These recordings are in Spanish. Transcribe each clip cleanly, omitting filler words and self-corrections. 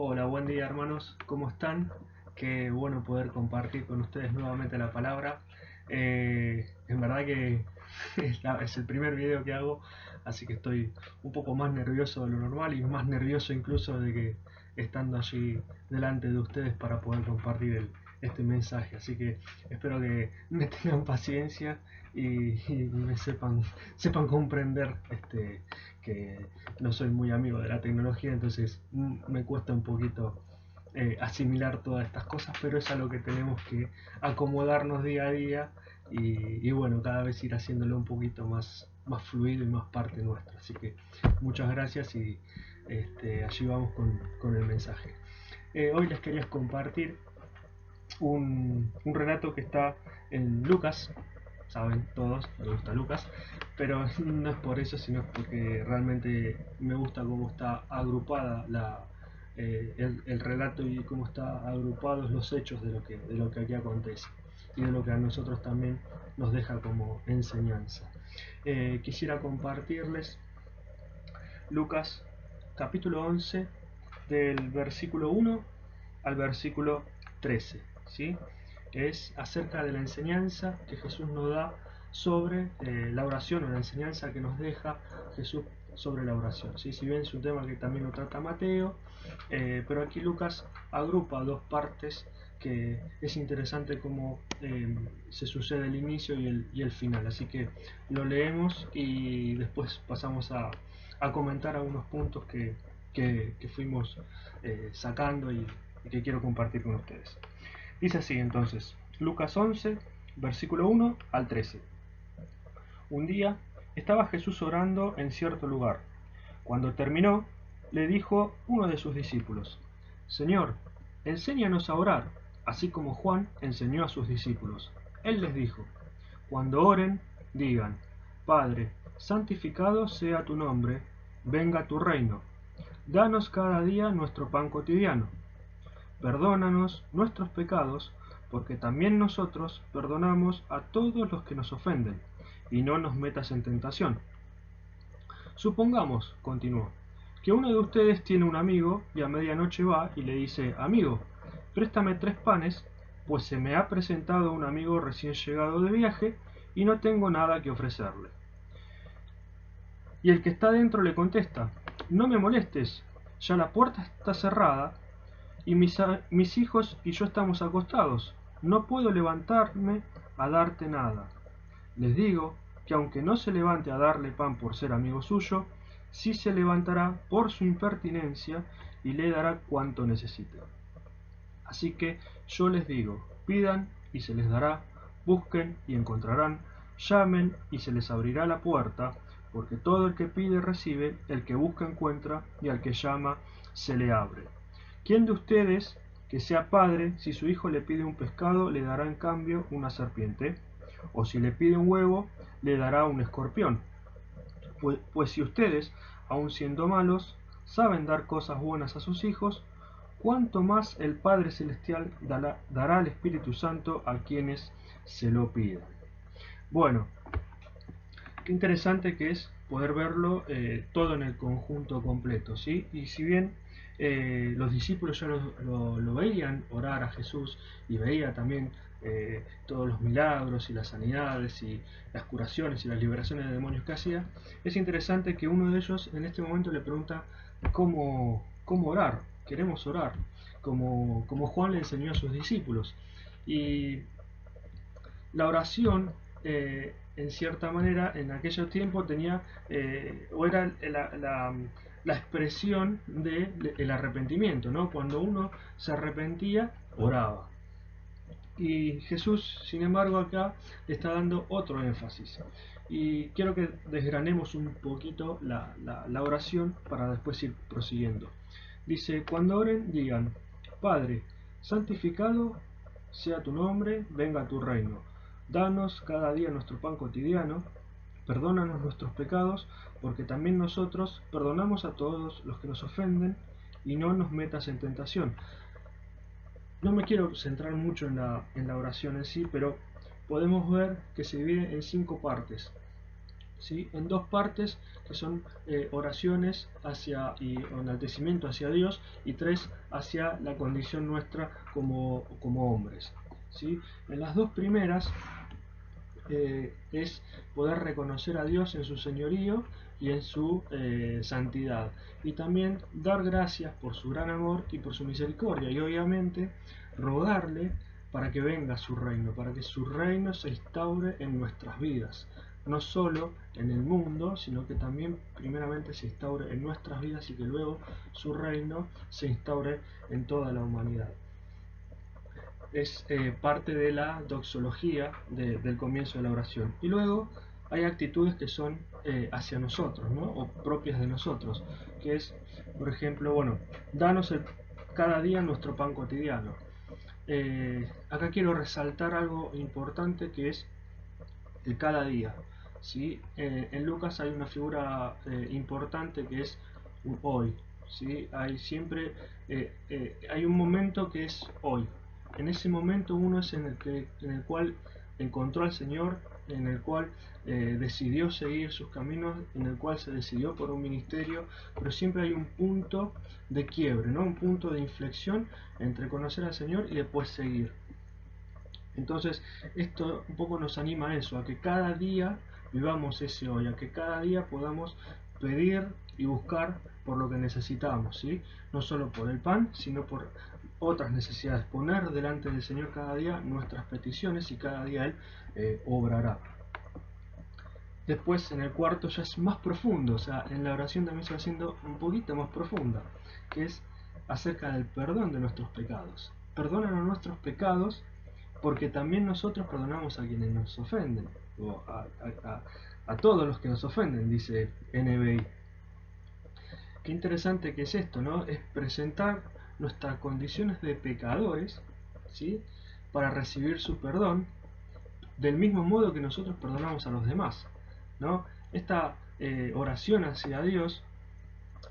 Hola, buen día hermanos, ¿cómo están? Qué bueno poder compartir con ustedes nuevamente la palabra. En verdad que es el primer video que hago, así que estoy un poco más nervioso de lo normal y más nervioso incluso de que estando allí delante de ustedes para poder compartir este mensaje. Así que espero que me tengan paciencia y me sepan comprender que no soy muy amigo de la tecnología, entonces me cuesta un poquito asimilar todas estas cosas, pero es a lo que tenemos que acomodarnos día a día y bueno, cada vez ir haciéndolo un poquito más fluido y más parte nuestra. Así que muchas gracias y allí vamos con el mensaje. Hoy les quería compartir un relato que está en Lucas. Saben todos, me gusta Lucas, pero no es por eso, sino porque realmente me gusta cómo está agrupada el relato y cómo está agrupados los hechos de lo que aquí acontece y de lo que a nosotros también nos deja como enseñanza. Quisiera compartirles Lucas capítulo 11 del versículo 1 al versículo 13, ¿sí? Es acerca de la enseñanza que Jesús nos da sobre la oración, o la enseñanza que nos deja Jesús sobre la oración, ¿sí? Si bien es un tema que también lo trata Mateo, pero aquí Lucas agrupa dos partes que es interesante cómo se sucede el inicio y el final. Así que lo leemos y después pasamos a comentar algunos puntos que fuimos sacando y que quiero compartir con ustedes. Dice así entonces, Lucas 11, versículo 1 al 13. Un día estaba Jesús orando en cierto lugar. Cuando terminó, le dijo uno de sus discípulos, Señor, enséñanos a orar, así como Juan enseñó a sus discípulos. Él les dijo, cuando oren, digan, Padre, santificado sea tu nombre, venga tu reino. Danos cada día nuestro pan cotidiano. Perdónanos nuestros pecados, porque también nosotros perdonamos a todos los que nos ofenden, y no nos metas en tentación. Supongamos, continuó, que uno de ustedes tiene un amigo y a medianoche va y le dice, amigo, préstame 3 panes, pues se me ha presentado un amigo recién llegado de viaje y no tengo nada que ofrecerle. Y el que está dentro le contesta, no me molestes, ya la puerta está cerrada y mis hijos y yo estamos acostados, no puedo levantarme a darte nada. Les digo que aunque no se levante a darle pan por ser amigo suyo, sí se levantará por su impertinencia y le dará cuanto necesite. Así que yo les digo, pidan y se les dará, busquen y encontrarán, llamen y se les abrirá la puerta, porque todo el que pide recibe, el que busca encuentra, y al que llama se le abre. ¿Quién de ustedes, que sea padre, si su hijo le pide un pescado, le dará en cambio una serpiente? ¿O si le pide un huevo, le dará un escorpión? Pues si ustedes, aun siendo malos, saben dar cosas buenas a sus hijos, cuánto más el Padre Celestial dará al Espíritu Santo a quienes se lo pidan. Bueno, qué interesante que es poder verlo todo en el conjunto completo, ¿sí? Y si bien los discípulos ya lo veían orar a Jesús y veía también todos los milagros y las sanidades y las curaciones y las liberaciones de demonios que hacía, es interesante que uno de ellos en este momento le pregunta cómo orar, queremos orar, como Juan le enseñó a sus discípulos. Y la oración, en cierta manera, en aquellos tiempos tenía, o era la expresión del arrepentimiento, ¿no? Cuando uno se arrepentía, oraba. Y Jesús, sin embargo, acá le está dando otro énfasis. Y quiero que desgranemos un poquito la oración para después ir prosiguiendo. Dice, cuando oren, digan, Padre, santificado sea tu nombre, venga tu reino. Danos cada día nuestro pan cotidiano, perdónanos nuestros pecados, porque también nosotros perdonamos a todos los que nos ofenden, y no nos metas en tentación. No me quiero centrar mucho en la oración en sí, pero podemos ver que se divide en 5 partes. ¿sí? En dos partes, que son oraciones hacia y enaltecimiento hacia Dios, y tres hacia la condición nuestra como hombres, ¿sí? En las dos primeras es poder reconocer a Dios en su señorío y en su santidad, y también dar gracias por su gran amor y por su misericordia, y obviamente rogarle para que venga su reino, para que su reino se instaure en nuestras vidas, no solo en el mundo, sino que también primeramente se instaure en nuestras vidas y que luego su reino se instaure en toda la humanidad. Es parte de la doxología del comienzo de la oración. Y luego hay actitudes que son hacia nosotros, ¿no? O propias de nosotros, que es, por ejemplo, bueno, danos cada día nuestro pan cotidiano. Acá quiero resaltar algo importante que es el cada día. ¿Sí? En Lucas hay una figura importante que es un hoy. ¿Sí? Hay siempre hay un momento que es hoy. En ese momento uno es en el cual encontró al Señor, en el cual decidió seguir sus caminos, en el cual se decidió por un ministerio, pero siempre hay un punto de quiebre, ¿no? Un punto de inflexión entre conocer al Señor y después seguir. Entonces, esto un poco nos anima a eso, a que cada día vivamos ese hoy, a que cada día podamos pedir y buscar por lo que necesitamos, ¿sí? No solo por el pan, sino por otras necesidades. Poner delante del Señor cada día nuestras peticiones y cada día Él obrará. Después, en el cuarto ya es más profundo, o sea, en la oración también se va haciendo un poquito más profunda, que es acerca del perdón de nuestros pecados. Perdónanos nuestros pecados porque también nosotros perdonamos a quienes nos ofenden, o a todos los que nos ofenden, dice NBI. Qué interesante que es esto, ¿no? Es presentar nuestras condiciones de pecadores, ¿sí? Para recibir su perdón, del mismo modo que nosotros perdonamos a los demás, ¿no? Esta oración hacia Dios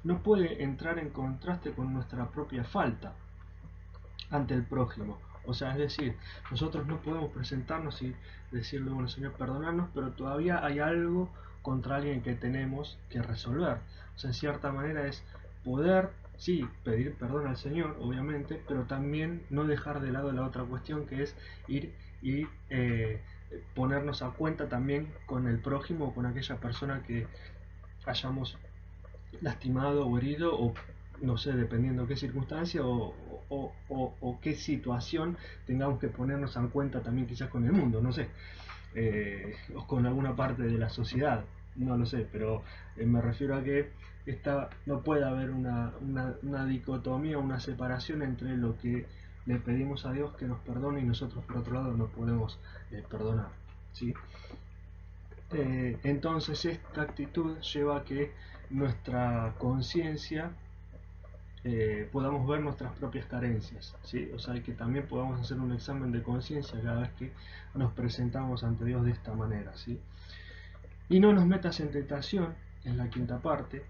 no puede entrar en contraste con nuestra propia falta ante el prójimo. O sea, es decir, nosotros no podemos presentarnos y decirle, bueno, Señor, perdonarnos, pero todavía hay algo contra alguien que tenemos que resolver. O sea, en cierta manera es poder, sí, pedir perdón al Señor, obviamente, pero también no dejar de lado la otra cuestión que es ir y ponernos a cuenta también con el prójimo o con aquella persona que hayamos lastimado o herido o no sé, dependiendo qué circunstancia o qué situación tengamos que ponernos en cuenta también quizás con el mundo, no sé, o con alguna parte de la sociedad, no lo sé, pero me refiero a que no puede haber una dicotomía, una separación entre lo que le pedimos a Dios que nos perdone y nosotros por otro lado no podemos perdonar, ¿sí? Entonces esta actitud lleva a que nuestra conciencia podamos ver nuestras propias carencias, ¿sí? O sea, que también podamos hacer un examen de conciencia cada vez que nos presentamos ante Dios de esta manera, ¿sí? Y no nos metas en tentación, en la quinta parte,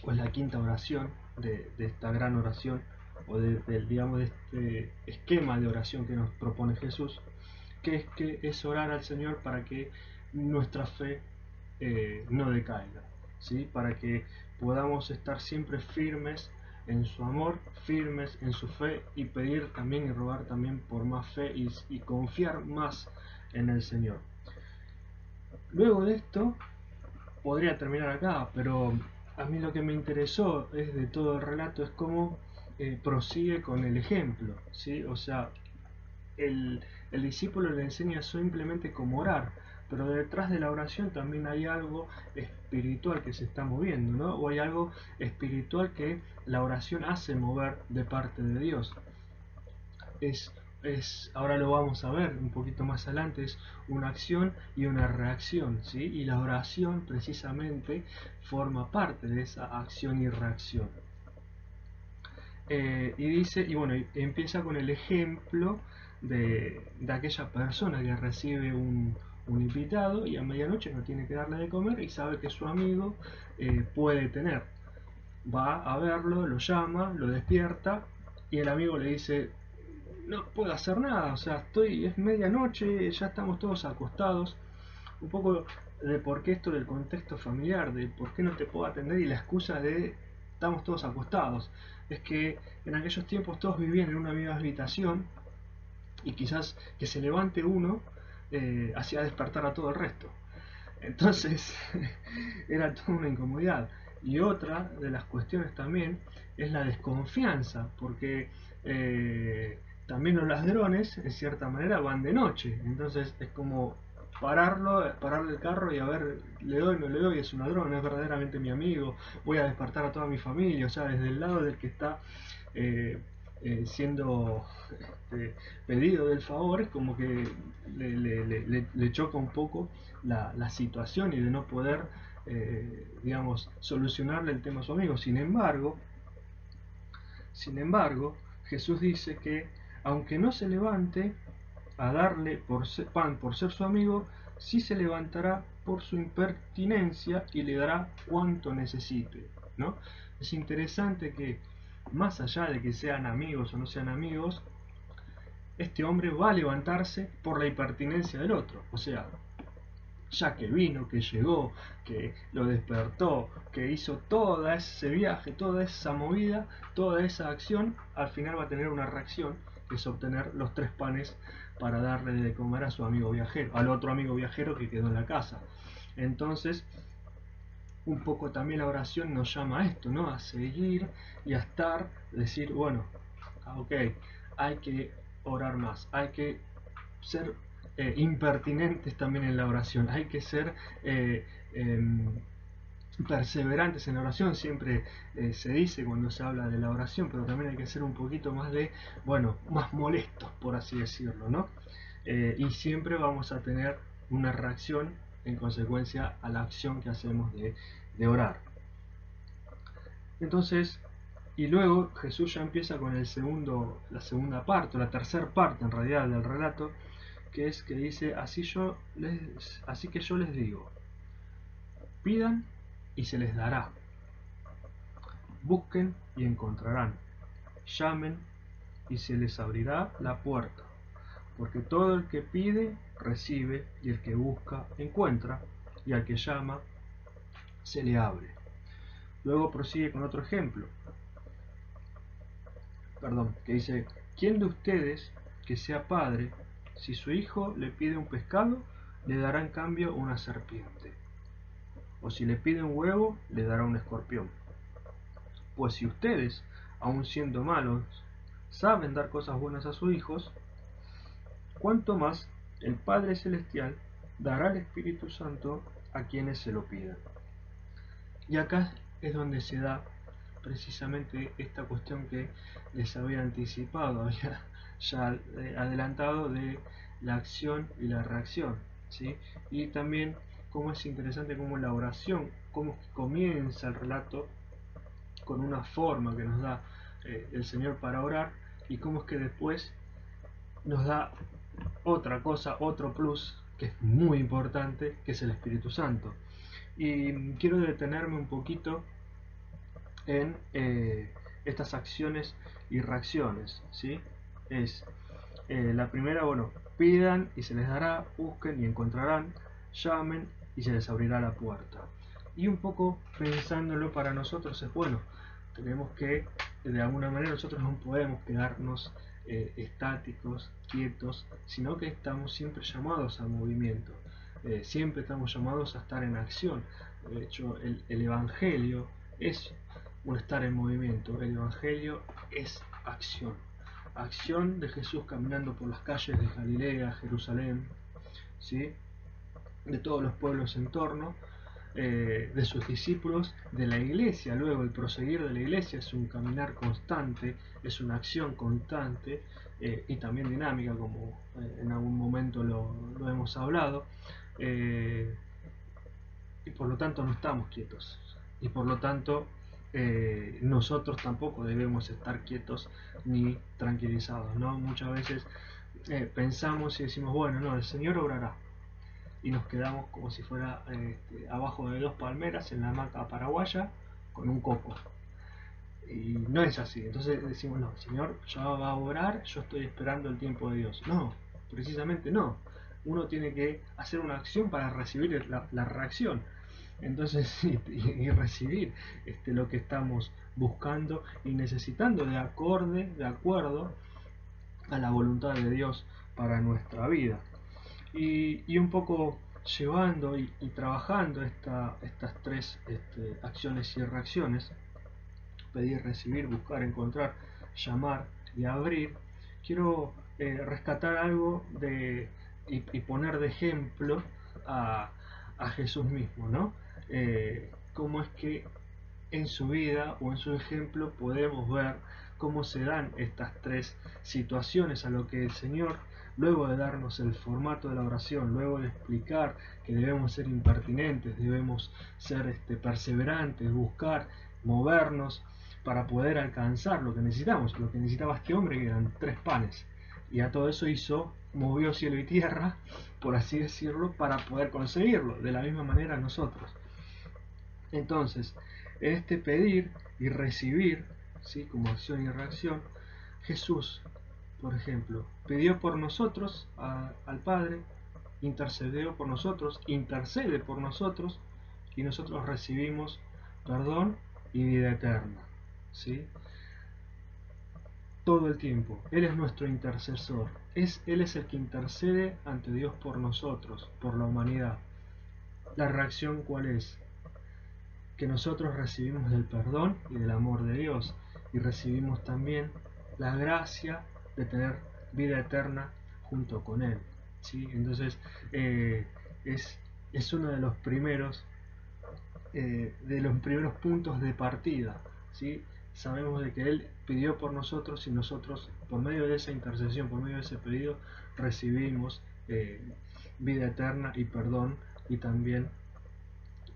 o en la quinta oración de esta gran oración, o digamos, de este esquema de oración que nos propone Jesús, que es orar al Señor para que nuestra fe no decaiga, ¿sí? Para que podamos estar siempre firmes en su amor, firmes en su fe y pedir también y rogar también por más fe y confiar más en el Señor. Luego de esto, podría terminar acá, pero a mí lo que me interesó es de todo el relato es cómo prosigue con el ejemplo, ¿sí? O sea, el discípulo le enseña simplemente cómo orar, pero detrás de la oración también hay algo espiritual que se está moviendo, ¿no? O hay algo espiritual que la oración hace mover de parte de Dios. Ahora lo vamos a ver un poquito más adelante, es una acción y una reacción, ¿sí? Y la oración precisamente forma parte de esa acción y reacción. Y dice, y bueno, empieza con el ejemplo de aquella persona que recibe un invitado y a medianoche no tiene que darle de comer y sabe que su amigo puede tener. Va a verlo, lo llama, lo despierta y el amigo le dice, no puedo hacer nada, o sea, es medianoche, ya estamos todos acostados. Un poco de por qué esto del contexto familiar, de por qué no te puedo atender y la excusa de estamos todos acostados. Es que en aquellos tiempos todos vivían en una misma habitación y quizás que se levante uno hacía despertar a todo el resto. Entonces era toda una incomodidad. Y otra de las cuestiones también es la desconfianza, porque también los ladrones en cierta manera van de noche. Entonces es como pararle el carro y a ver, le doy, no le doy, es un ladrón, es verdaderamente mi amigo, voy a despertar a toda mi familia, o sea, desde el lado del que está eh, siendo pedido del favor, es como que le choca un poco la situación y de no poder, digamos, solucionarle el tema a su amigo. Sin embargo, Jesús dice que aunque no se levante a darle pan por ser su amigo, sí se levantará por su impertinencia y le dará cuanto necesite, ¿no? Es interesante que más allá de que sean amigos o no sean amigos, este hombre va a levantarse por la impertinencia del otro. O sea, ya que vino, que llegó, que lo despertó, que hizo todo ese viaje, toda esa movida, toda esa acción, al final va a tener una reacción, que es obtener los 3 panes para darle de comer a su amigo viajero, al otro amigo viajero que quedó en la casa. Entonces, un poco también la oración nos llama a esto, ¿no? A seguir y a estar, decir, bueno, ok, hay que orar más, hay que ser impertinentes también en la oración, hay que ser eh, em, perseverantes en la oración, siempre se dice cuando se habla de la oración, pero también hay que ser un poquito más bueno, más molestos, por así decirlo, ¿no? Y siempre vamos a tener una reacción en consecuencia a la acción que hacemos de orar. Entonces, y luego Jesús ya empieza con la segunda parte, o la tercera parte en realidad del relato, que es que dice, así que yo les digo, pidan y se les dará, busquen y encontrarán, llamen y se les abrirá la puerta, porque todo el que pide, recibe, y el que busca, encuentra, y al que llama, se le abre. Luego prosigue con otro ejemplo, que dice, ¿quién de ustedes que sea padre, si su hijo le pide un pescado, le dará en cambio una serpiente? O si le pide un huevo, le dará un escorpión. Pues si ustedes, aun siendo malos, saben dar cosas buenas a sus hijos, cuánto más el Padre Celestial dará el Espíritu Santo a quienes se lo pidan. Y acá es donde se da precisamente esta cuestión que les había anticipado, había ya adelantado de la acción y la reacción, ¿sí? Y también cómo es interesante cómo la oración, cómo comienza el relato con una forma que nos da el Señor para orar y cómo es que después nos da otra cosa, otro plus que es muy importante, que es el Espíritu Santo. Y quiero detenerme un poquito en estas acciones y reacciones, ¿sí? Es la primera, bueno, pidan y se les dará, busquen y encontrarán, llamen y se les abrirá la puerta. Y un poco pensándolo para nosotros es bueno, tenemos que, de alguna manera nosotros no podemos quedarnos estáticos, quietos, sino que estamos siempre llamados al movimiento, siempre estamos llamados a estar en acción. De hecho, el Evangelio es un estar en movimiento, el Evangelio es acción. Acción de Jesús caminando por las calles de Galilea, Jerusalén, ¿sí? De todos los pueblos en torno, de sus discípulos, de la iglesia. Luego el proseguir de la iglesia es un caminar constante, es una acción constante y también dinámica, como en algún momento lo hemos hablado. Y por lo tanto no estamos quietos. Y por lo tanto nosotros tampoco debemos estar quietos ni tranquilizados, ¿no? Muchas veces pensamos y decimos, bueno, no, el Señor obrará. Y nos quedamos como si fuera abajo de 2 palmeras en la hamaca paraguaya con un coco. Y no es así. Entonces decimos, no, el Señor ya va a obrar, yo estoy esperando el tiempo de Dios. No, precisamente no. uno tiene que hacer una acción para recibir la reacción. Entonces, y recibir lo que estamos buscando y necesitando de acuerdo a la voluntad de Dios para nuestra vida. Y un poco llevando y trabajando estas tres acciones y reacciones: pedir, recibir, buscar, encontrar, llamar y abrir. Quiero rescatar algo y poner de ejemplo a Jesús mismo, ¿no? Cómo es que en su vida o en su ejemplo podemos ver cómo se dan estas tres situaciones, a lo que el Señor, luego de darnos el formato de la oración, luego de explicar que debemos ser impertinentes, debemos ser perseverantes, buscar, movernos para poder alcanzar lo que necesitamos, lo que necesitaba este hombre, que eran 3 panes, y a todo eso movió cielo y tierra, por así decirlo, para poder conseguirlo. De la misma manera nosotros. Entonces, en este pedir y recibir, ¿sí?, como acción y reacción, Jesús, por ejemplo, pidió por nosotros al Padre, intercedió por nosotros, intercede por nosotros, y nosotros recibimos perdón y vida eterna, ¿sí? Todo el tiempo. Él es nuestro intercesor. Él es el que intercede ante Dios por nosotros, por la humanidad. ¿La reacción cuál es? Que nosotros recibimos el perdón y del amor de Dios, y recibimos también la gracia de tener vida eterna junto con Él, ¿sí? Entonces es uno de los primeros puntos de partida, ¿sí? Sabemos de que Él pidió por nosotros, y nosotros, por medio de esa intercesión, por medio de ese pedido, recibimos vida eterna y perdón, y también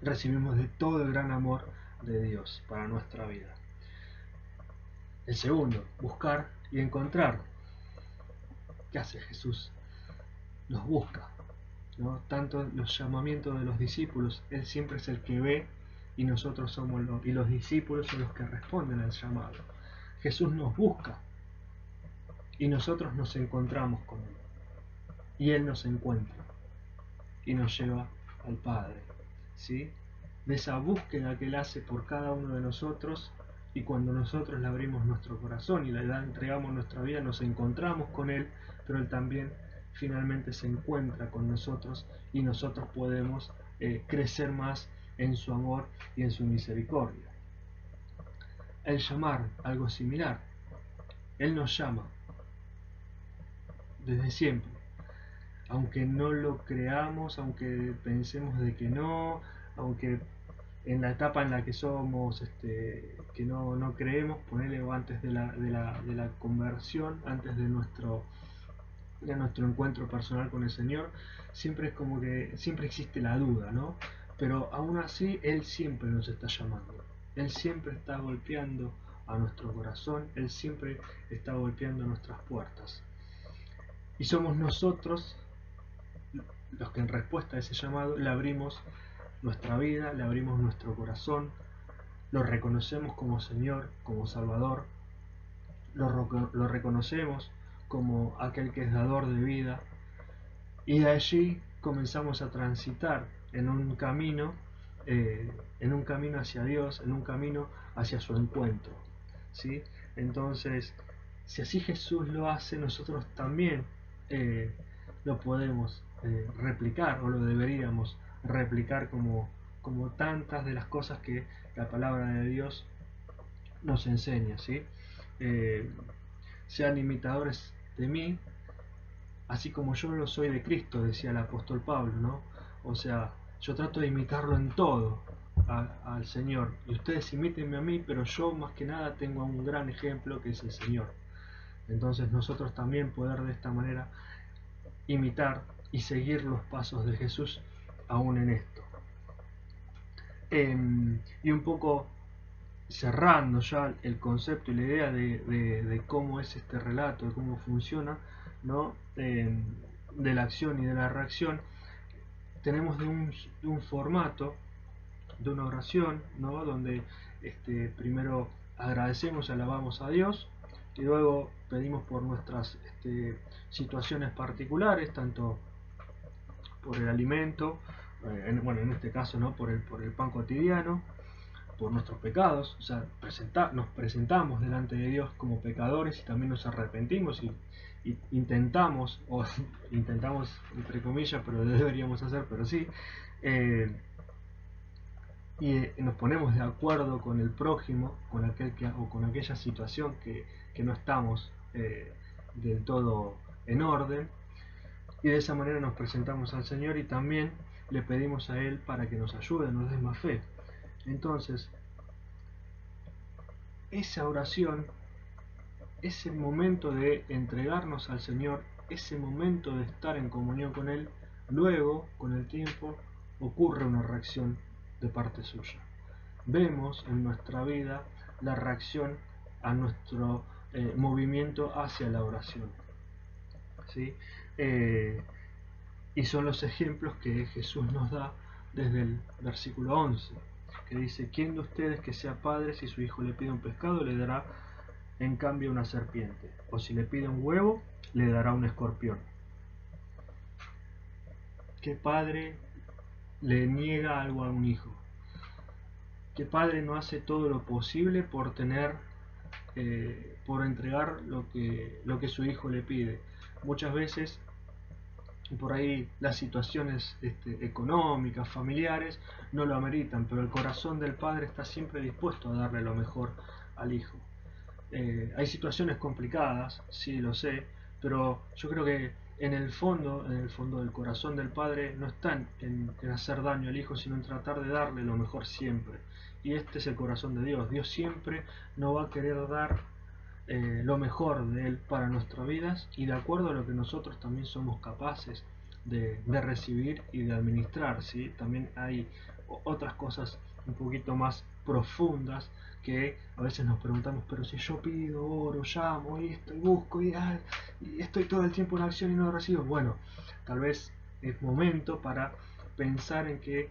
recibimos de todo el gran amor de Dios para nuestra vida. El segundo, buscar y encontrar. ¿Qué hace Jesús? Nos busca, ¿no? Tanto los llamamientos de los discípulos, Él siempre es el que ve, y nosotros somos y los discípulos son los que responden al llamado. Jesús nos busca y nosotros nos encontramos con Él, y Él nos encuentra y nos lleva al Padre, ¿sí? De esa búsqueda que Él hace por cada uno de nosotros, y cuando nosotros le abrimos nuestro corazón y le entregamos nuestra vida, nos encontramos con Él, pero Él también finalmente se encuentra con nosotros, y nosotros podemos crecer más en su amor y en su misericordia. El llamar, algo similar. Él nos llama desde siempre, aunque no lo creamos, aunque pensemos de que no, aunque en la etapa en la que somos, que no creemos, ponerle antes de la conversión, antes de nuestro encuentro personal con el Señor, siempre es como que siempre existe la duda, ¿no? Pero aún así Él siempre nos está llamando, Él siempre está golpeando a nuestro corazón, Él siempre está golpeando nuestras puertas, y somos nosotros los que en respuesta a ese llamado le abrimos nuestra vida, le abrimos nuestro corazón, lo reconocemos como Señor, como Salvador, lo reconocemos como aquel que es dador de vida, y de allí comenzamos a transitar en un camino hacia Dios, en un camino hacia su encuentro, ¿sí? Entonces, si así Jesús lo hace, nosotros también lo podemos replicar, o lo deberíamos replicar, como tantas de las cosas que la palabra de Dios nos enseña, ¿sí? Sean imitadores de mí, así como yo lo soy de Cristo, decía el apóstol Pablo, ¿no? O sea, yo trato de imitarlo en todo al Señor, y ustedes imítenme a mí, pero yo más que nada tengo un gran ejemplo, que es el Señor. Entonces nosotros también poder de esta manera imitar y seguir los pasos de Jesús aún en esto. Y un poco cerrando ya el concepto y la idea de cómo es este relato, de cómo funciona, ¿no? De la acción y de la reacción, tenemos de un formato, de una oración, ¿no? Donde primero agradecemos, alabamos a Dios, y luego pedimos por nuestras situaciones particulares, tanto por el alimento, en este caso, ¿no? por el pan cotidiano, por nuestros pecados. O sea, nos presentamos delante de Dios como pecadores y también nos arrepentimos y intentamos, o intentamos entre comillas, pero deberíamos hacer, pero sí, nos ponemos de acuerdo con el prójimo, con o con aquella situación que no estamos del todo en orden, y de esa manera nos presentamos al Señor y también le pedimos a Él para que nos ayude, nos dé más fe. Entonces, esa oración, ese momento de entregarnos al Señor, ese momento de estar en comunión con Él, luego, con el tiempo, ocurre una reacción de parte suya. Vemos en nuestra vida la reacción a nuestro movimiento hacia la oración, ¿sí? Y son los ejemplos que Jesús nos da desde el versículo 11, que dice: ¿quién de ustedes que sea padre, si su hijo le pide un pescado, le dará en cambio una serpiente? O si le pide un huevo, le dará un escorpión. ¿Qué padre le niega algo a un hijo? ¿Qué padre no hace todo lo posible por por entregar lo que su hijo le pide? Muchas veces por ahí las situaciones económicas, familiares, no lo ameritan, pero el corazón del padre está siempre dispuesto a darle lo mejor al hijo. Hay situaciones complicadas, sí lo sé, pero yo creo que en el fondo del corazón del padre no está en hacer daño al hijo, sino en tratar de darle lo mejor siempre. Y este es el corazón de Dios. Dios siempre nos va a querer dar lo mejor de Él para nuestras vidas y de acuerdo a lo que nosotros también somos capaces de recibir y de administrar, ¿sí? También hay otras cosas un poquito más profundas que a veces nos preguntamos, pero si yo pido, oro, llamo y esto y busco y estoy todo el tiempo en acción y no lo recibo, bueno, tal vez es momento para pensar en que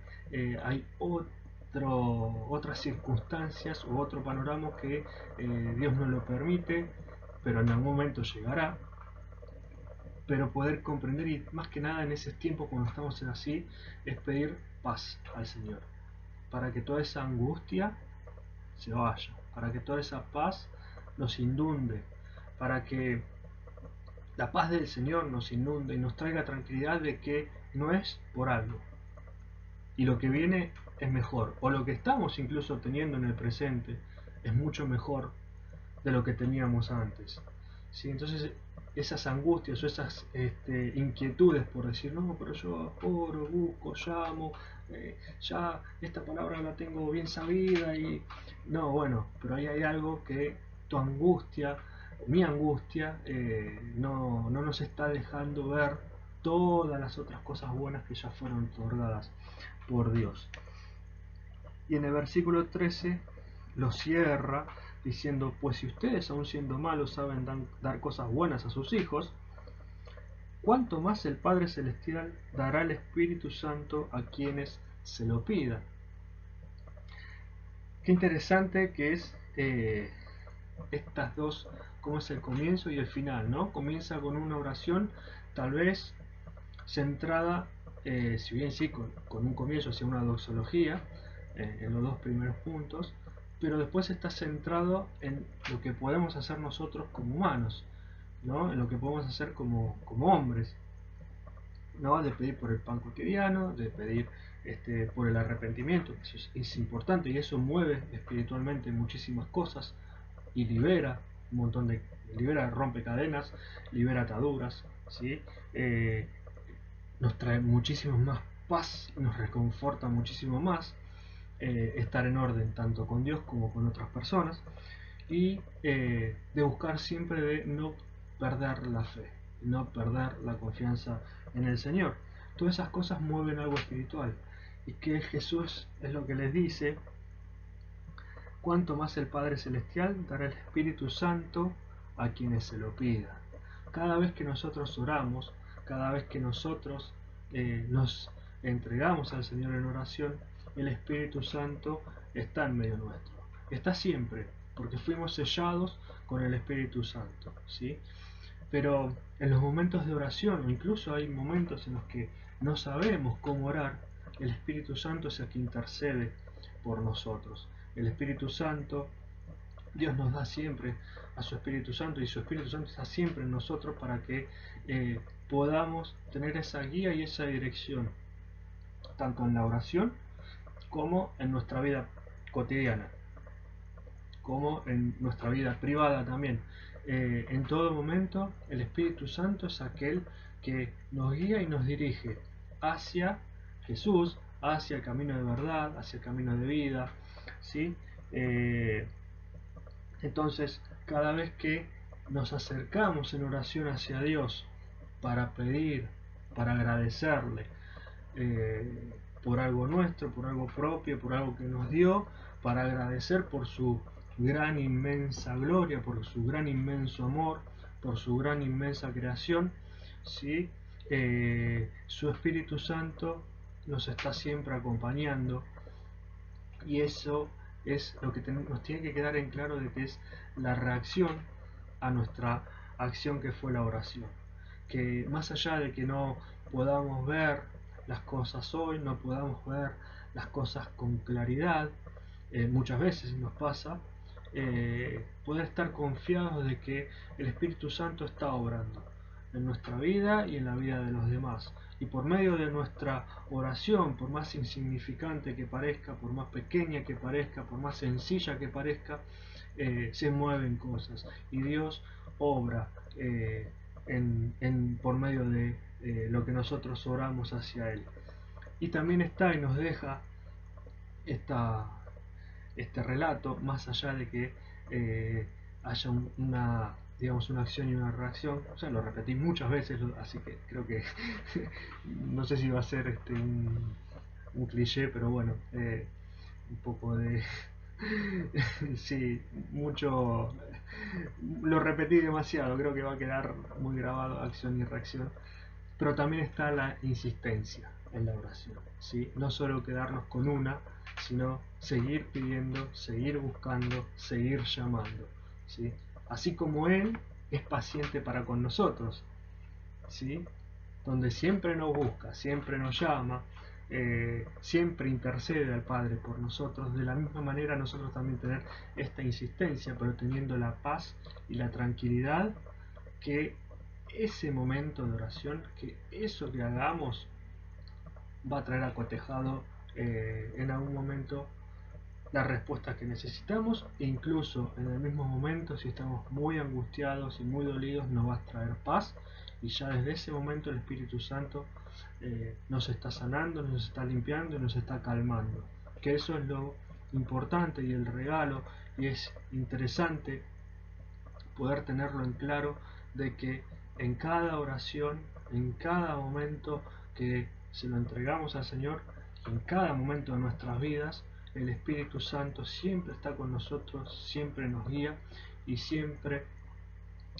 hay otras circunstancias u otro panorama que Dios no lo permite, pero en algún momento llegará. Pero poder comprender, y más que nada en ese tiempo cuando estamos así, es pedir paz al Señor, para que toda esa angustia se vaya, para que toda esa paz nos inunde, para que la paz del Señor nos inunde y nos traiga tranquilidad de que no es por algo, y lo que viene es mejor, o lo que estamos incluso teniendo en el presente es mucho mejor de lo que teníamos antes. ¿Sí? Entonces esas angustias o esas inquietudes por decir, no, pero yo oro, busco, llamo, ya esta palabra la tengo bien sabida y no, bueno, pero ahí hay algo que tu angustia, mi angustia, no nos está dejando ver todas las otras cosas buenas que ya fueron otorgadas por Dios. Y en el versículo 13 lo cierra diciendo: pues si ustedes, aun siendo malos, saben dar cosas buenas a sus hijos, ¿cuánto más el Padre Celestial dará el Espíritu Santo a quienes se lo pidan? Qué interesante que es estas dos, como es el comienzo y el final, ¿no? Comienza con una oración tal vez centrada, si bien sí, con un comienzo hacia una doxología, en los dos primeros puntos, pero después está centrado en lo que podemos hacer nosotros como humanos, ¿no? En lo que podemos hacer como hombres, ¿no? De pedir por el pan cotidiano, de pedir por el arrepentimiento, que eso es importante y eso mueve espiritualmente muchísimas cosas y libera un montón rompe cadenas, libera ataduras, ¿sí? Nos trae muchísimo más paz, nos reconforta muchísimo más estar en orden tanto con Dios como con otras personas y de buscar siempre de no perder la fe, no perder la confianza en el Señor. Todas esas cosas mueven algo espiritual y que Jesús es lo que les dice: cuanto más el Padre Celestial dará el Espíritu Santo a quienes se lo pidan. Cada vez que nosotros oramos, cada vez que nosotros nos entregamos al Señor en oración, el Espíritu Santo está en medio nuestro. Está siempre, porque fuimos sellados con el Espíritu Santo, ¿sí? Pero en los momentos de oración, incluso hay momentos en los que no sabemos cómo orar, el Espíritu Santo es el que intercede por nosotros. El Espíritu Santo, Dios nos da siempre a su Espíritu Santo, y su Espíritu Santo está siempre en nosotros para que podamos tener esa guía y esa dirección, tanto en la oración como en nuestra vida cotidiana, como en nuestra vida privada también. En todo momento el Espíritu Santo es aquel que nos guía y nos dirige hacia Jesús, hacia el camino de verdad, hacia el camino de vida, ¿sí? Entonces, cada vez que nos acercamos en oración hacia Dios para pedir, para agradecerle, por algo nuestro, por algo propio, por algo que nos dio, para agradecer por su gran inmensa gloria, por su gran inmenso amor, por su gran inmensa creación, ¿sí? Su Espíritu Santo nos está siempre acompañando, y eso es lo que nos tiene que quedar en claro, de que es la reacción a nuestra acción, que fue la oración. Que más allá de que no podamos ver las cosas hoy, no podamos ver las cosas con claridad, muchas veces nos pasa, poder estar confiados de que el Espíritu Santo está obrando en nuestra vida y en la vida de los demás. Y por medio de nuestra oración, por más insignificante que parezca, por más pequeña que parezca, por más sencilla que parezca, se mueven cosas. Y Dios obra por medio de lo que nosotros oramos hacia Él. Y también está y nos deja este relato, más allá de que haya una acción y una reacción. O sea, lo repetí muchas veces, así que creo que no sé si va a ser un cliché, pero bueno, un poco de sí, mucho, lo repetí demasiado, creo que va a quedar muy grabado acción y reacción. Pero también está la insistencia en la oración, ¿sí? No solo quedarnos con una, sino seguir pidiendo, seguir buscando, seguir llamando, ¿sí? Así como Él es paciente para con nosotros, ¿sí? Donde siempre nos busca, siempre nos llama, siempre intercede al Padre por nosotros. De la misma manera nosotros también tener esta insistencia, pero teniendo la paz y la tranquilidad que ese momento de oración, que eso que hagamos va a traer acotejado en algún momento la respuesta que necesitamos, e incluso en el mismo momento, si estamos muy angustiados y muy dolidos, nos va a traer paz, y ya desde ese momento el Espíritu Santo nos está sanando, nos está limpiando y nos está calmando. Que eso es lo importante y el regalo, y es interesante poder tenerlo en claro, de que en cada oración, en cada momento que se lo entregamos al Señor, en cada momento de nuestras vidas, el Espíritu Santo siempre está con nosotros, siempre nos guía y siempre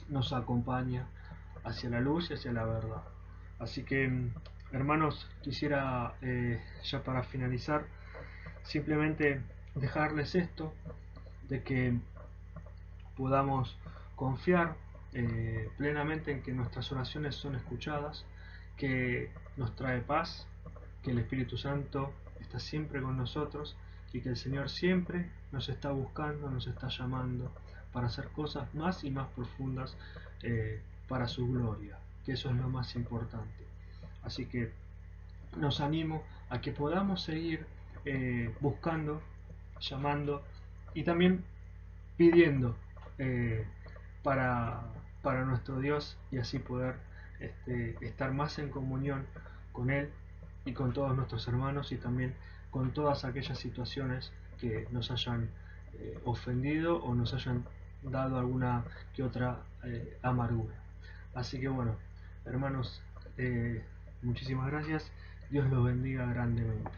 nos acompaña hacia la luz y hacia la verdad. Así que, hermanos, quisiera ya para finalizar, simplemente dejarles esto, de que podamos confiar plenamente en que nuestras oraciones son escuchadas, que nos trae paz, que el Espíritu Santo está siempre con nosotros, y que el Señor siempre nos está buscando, nos está llamando para hacer cosas más y más profundas para su gloria, que eso es lo más importante. Así que nos animo a que podamos seguir buscando, llamando y también pidiendo eh, para, para nuestro Dios, y así poder estar más en comunión con Él y con todos nuestros hermanos, y también con todas aquellas situaciones que nos hayan ofendido o nos hayan dado alguna que otra amargura. Así que bueno, hermanos, muchísimas gracias. Dios los bendiga grandemente.